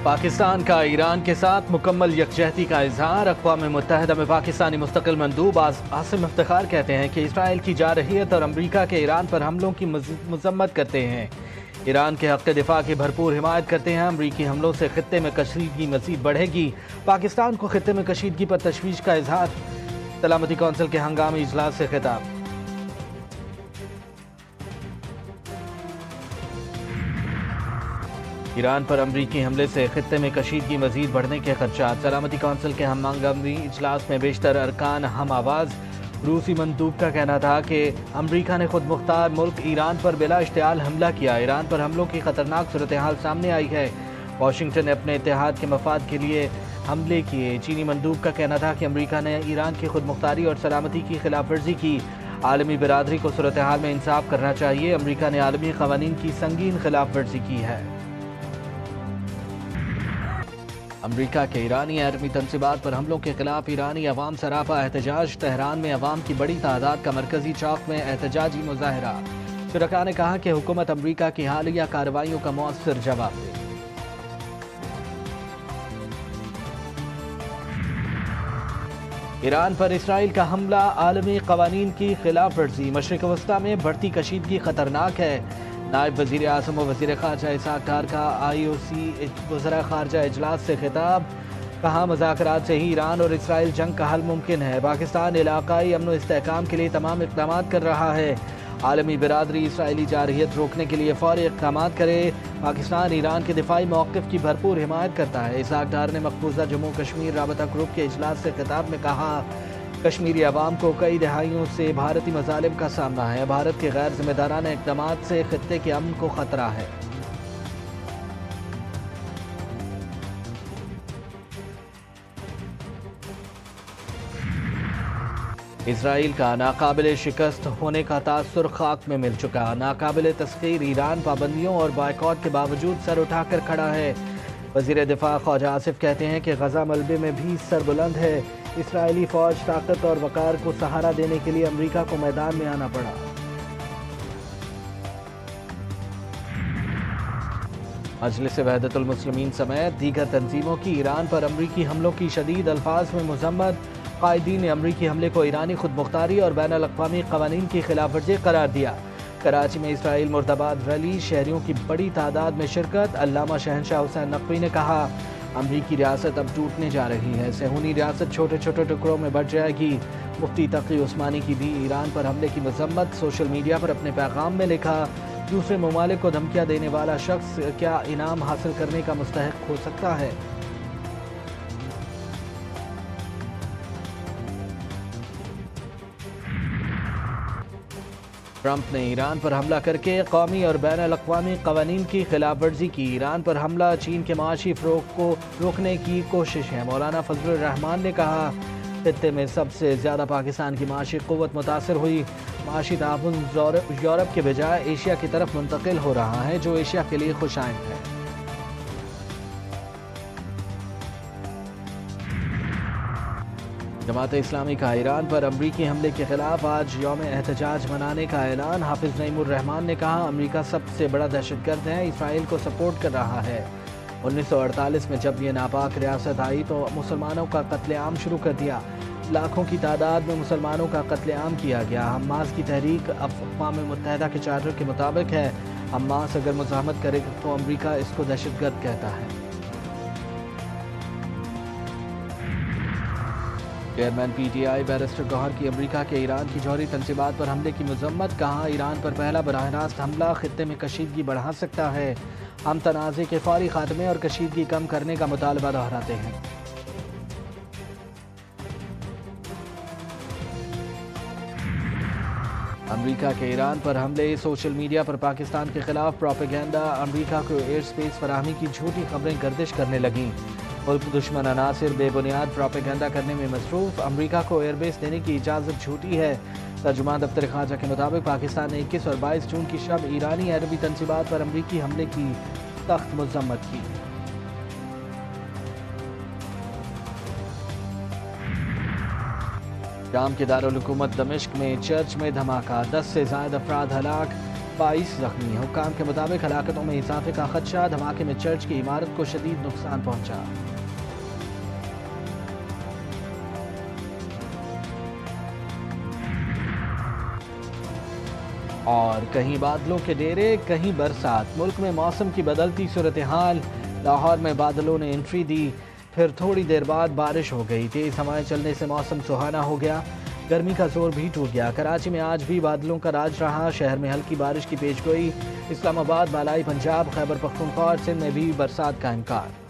پاکستان کا ایران کے ساتھ مکمل یکجہتی کا اظہار۔ اقوام متحدہ میں پاکستانی مستقل مندوب عاصم افتخار کہتے ہیں کہ اسرائیل کی جارحیت اور امریکہ کے ایران پر حملوں کی مذمت کرتے ہیں، ایران کے حق دفاع کی بھرپور حمایت کرتے ہیں۔ امریکی حملوں سے خطے میں کشیدگی مزید بڑھے گی، پاکستان کو خطے میں کشیدگی پر تشویش کا اظہار۔ سلامتی کونسل کے ہنگامی اجلاس سے خطاب۔ ایران پر امریکی حملے سے خطے میں کشیدگی مزید بڑھنے کے خدشات۔ سلامتی کونسل کے ہنگامی اجلاس میں بیشتر ارکان ہم آواز۔ روسی مندوب کا کہنا تھا کہ امریکہ نے خود مختار ملک ایران پر بلا اشتعال حملہ کیا، ایران پر حملوں کی خطرناک صورتحال سامنے آئی ہے، واشنگٹن نے اپنے اتحاد کے مفاد کے لیے حملے کیے۔ چینی مندوب کا کہنا تھا کہ امریکہ نے ایران کی خود مختاری اور سلامتی کی خلاف ورزی کی، عالمی برادری کو صورتحال میں انصاف کرنا چاہیے، امریکہ نے عالمی قوانین کی سنگین خلاف ورزی کی ہے۔ امریکہ کے ایرانی ایٹمی تنصیبات پر حملوں کے خلاف ایرانی عوام سراپا احتجاج۔ تہران میں عوام کی بڑی تعداد کا مرکزی چوک میں احتجاجی مظاہرہ۔ شرکاء نے کہا کہ حکومت امریکہ کی حالیہ کارروائیوں کا مؤثر جواب دے۔ ایران پر اسرائیل کا حملہ عالمی قوانین کی خلاف ورزی۔ مشرق وسطی میں بڑھتی کشیدگی خطرناک ہے۔ نائب وزیر اعظم و وزیر خارجہ اسحاق ڈار کا IOC وزراء خارجہ اجلاس سے خطاب۔ کہا مذاکرات سے ہی ایران اور اسرائیل جنگ کا حل ممکن ہے، پاکستان علاقائی امن و استحکام کے لیے تمام اقدامات کر رہا ہے، عالمی برادری اسرائیلی جارحیت روکنے کے لیے فوری اقدامات کرے، پاکستان ایران کے دفاعی موقف کی بھرپور حمایت کرتا ہے۔ اسحاق ڈار نے مقبوضہ جموں کشمیر رابطہ گروپ کے اجلاس سے خطاب میں کہا کشمیری عوام کو کئی دہائیوں سے بھارتی مظالم کا سامنا ہے، بھارت کے غیر ذمہ دارانہ اقدامات سے خطے کے امن کو خطرہ ہے۔ اسرائیل کا ناقابل شکست ہونے کا تاثر خاک میں مل چکا، ناقابل تسخیر ایران پابندیوں اور بائیکاٹ کے باوجود سر اٹھا کر کھڑا ہے۔ وزیر دفاع خواجہ آصف کہتے ہیں کہ غزہ ملبے میں بھی سر بلند ہے، اسرائیلی فوج طاقت اور وقار کو سہارا دینے کے لیے امریکہ کو میدان میں آنا پڑا۔ مجلس وحدت المسلمین سمیت دیگر تنظیموں کی ایران پر امریکی حملوں کی شدید الفاظ میں مذمت۔ قائدین نے امریکی حملے کو ایرانی خود مختاری اور بین الاقوامی قوانین کی خلاف ورزی قرار دیا۔ کراچی میں اسرائیل مردباد ریلی، شہریوں کی بڑی تعداد میں شرکت۔ علامہ شہنشاہ حسین نقوی نے کہا امریکی ریاست اب ٹوٹنے جا رہی ہے، صہیونی ریاست چھوٹے چھوٹے ٹکڑوں میں بٹ جائے گی۔ مفتی تقی عثمانی کی بھی ایران پر حملے کی مذمت، سوشل میڈیا پر اپنے پیغام میں لکھا دوسرے ممالک کو دھمکیاں دینے والا شخص کیا انعام حاصل کرنے کا مستحق ہو سکتا ہے؟ ٹرمپ نے ایران پر حملہ کر کے قومی اور بین الاقوامی قوانین کی خلاف ورزی کی، ایران پر حملہ چین کے معاشی فروغ کو روکنے کی کوشش ہے۔ مولانا فضل الرحمان نے کہا خطے میں سب سے زیادہ پاکستان کی معاشی قوت متاثر ہوئی، معاشی تعاون یورپ کے بجائے ایشیا کی طرف منتقل ہو رہا ہے جو ایشیا کے لیے خوش آئند ہے۔ جماعت اسلامی کا ایران پر امریکی حملے کے خلاف آج یوم احتجاج منانے کا اعلان۔ حافظ نعیم الرحمان نے کہا امریکہ سب سے بڑا دہشت گرد ہے، اسرائیل کو سپورٹ کر رہا ہے۔ 1948 میں جب یہ ناپاک ریاست آئی تو مسلمانوں کا قتل عام شروع کر دیا، لاکھوں کی تعداد میں مسلمانوں کا قتل عام کیا گیا۔ حماس کی تحریک اقوام متحدہ کے چارٹر کے مطابق ہے، حماس اگر مزاحمت کرے تو امریکہ اس کو دہشت گرد کہتا ہے۔ چیئرمین PTI بیرسٹر گوہر کی امریکہ کے ایران کی جوہری تنصیبات پر حملے کی مذمت، کہا ایران پر پہلا براہ راست حملہ خطے میں کشیدگی بڑھا سکتا ہے، ہم تنازع کے فوری خاتمے اور کشیدگی کم کرنے کا مطالبہ دہراتے ہیں۔ امریکہ کے ایران پر حملے، سوشل میڈیا پر پاکستان کے خلاف پروپیگنڈا، امریکہ کو ایئر سپیس فراہمی کی جھوٹی خبریں گردش کرنے لگیں، ملک دشمن عناصر بے بنیاد پروپیگنڈا کرنے میں مصروف، امریکہ کو ایئر بیس دینے کی اجازت جھوٹی ہے۔ ترجمان دفتر خارجہ کے مطابق پاکستان نے 21 اور 22 جون کی شب ایرانی ایٹمی تنصیبات پر امریکی حملے کی سخت مذمت کی۔ شام کے دارالحکومت دمشق میں چرچ میں دھماکہ، 10 سے زائد افراد ہلاک، 22 زخمی. حکام کے مطابق ہلاکتوں میں اضافے کا خدشہ. دھماکے میں چرچ کی عمارت کو شدید نقصان پہنچا. اور کہیں بادلوں کے ڈیرے کہیں برسات. ملک میں موسم کی بدلتی صورتحال. لاہور میں بادلوں نے انٹری دی، پھر تھوڑی دیر بعد بارش ہو گئی. تیز ہوائیں چلنے سے موسم سہانا ہو گیا. گرمی کا زور بھی ٹوٹ گیا. کراچی میں آج بھی بادلوں کا راج رہا. شہر میں ہلکی بارش کی پیش گوئی. اسلام آباد، بالائی پنجاب، خیبر پختونخوا اور سندھ میں بھی برسات کا امکان.